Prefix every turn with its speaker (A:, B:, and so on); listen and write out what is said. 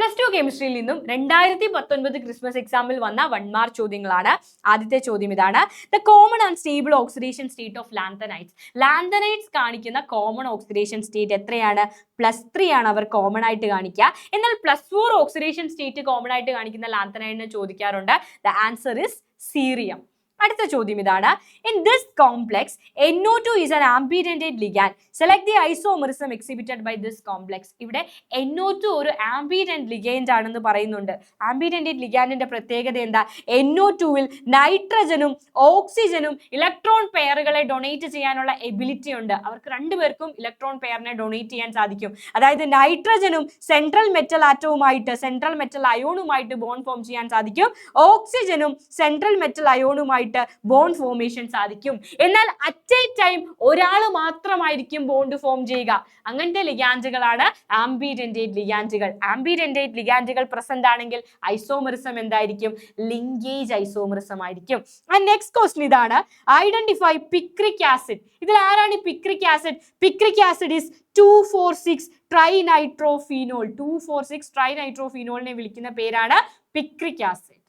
A: +2 കെമിസ്ട്രിയിൽ നിന്നും 2019 ക്രിസ്മസ് എക്സാമിൽ വന്ന 1 മാർക്ക് ചോദ്യങ്ങളാണ്. ആദ്യത്തെ ചോദ്യം ഇതാണ്. The common and stable oxidation state of lanthanides. Lanthanides കാണിക്കുന്ന കോമൺ ഓക്സിഡേഷൻ സ്റ്റേറ്റ് എത്രയാണ്? +3 ആണ് അവർ കോമൺ ആയിട്ട് കാണിക്കുക. എന്നാൽ +4 ഓക്സിഡേഷൻ സ്റ്റേറ്റ് കോമൺ ആയിട്ട് കാണിക്കുന്ന ലാന്തനൈറ്റിനെ ചോദിക്കാറുണ്ട്. The answer is cerium. അടുത്ത ചോദ്യം ഇതാണ്. In this complex NO2 is an ambidendate ligand. Select the isomerism exhibited by this complex. ഇവിടെ NO2 ഒരു ambident ligand ആണെന്ന് പറയുന്നുണ്ട്. ambidendate ligandന്റെ പ്രത്യേകത എന്താ? NO2-ൽ നൈട്രജനും ഓക്സിജനും ഇലക്ട്രോൺ പെയറുകളെ ഡൊണേറ്റ് ചെയ്യാനുള്ള എബിലിറ്റി ഉണ്ട്. അവർക്ക് രണ്ടുപേർക്കും ഇലക്ട്രോൺ പെയറിനെ ഡൊണേറ്റ് ചെയ്യാൻ സാധിക്കും. അതായത് നൈട്രജനും സെൻട്രൽ മെറ്റൽ ആറ്റവുമായിട്ട് സെൻട്രൽ മെറ്റൽ അയോണുമായിട്ട് ബോണ്ട് ഫോം ചെയ്യാൻ സാധിക്കും. ഓക്സിജനും സെൻട്രൽ മെറ്റൽ അയോണുമായിട്ട് ബോണ്ട് ഫോർമേഷൻ സാധിക്കും. എന്നാൽ അറ്റ് എ ടൈം ഒരാൾ മാത്രമായിരിക്കും ബോണ്ട് ഫോം ചെയ്യുക. അങ്ങനത്തെ ലിഗാൻഡുകളാണ് ആംബിഡെന്റേറ്റ് ലിഗാൻഡുകൾ. ആംബിഡെന്റേറ്റ് ലിഗാൻഡുകൾ പ്രസന്റ് ആണെങ്കിൽ ഐസോമെറിസം എന്തായിരിക്കും? ലിങ്കേജ് ഐസോമെറിസം ആയിരിക്കും. നെക്സ്റ്റ് ക്വസ്റ്റ്യൻ ഇതാണ്. Identify picric acid. ഇതിൽ ആരാണ് picric acid? Picric acid is 2,4,6 ട്രൈനൈട്രോഫീനോൾ. 2,4,6 ട്രൈനൈട്രോഫീനോളിനെ വിളിക്കുന്ന പേരാണ് പിക്രിക് ആസിഡ്.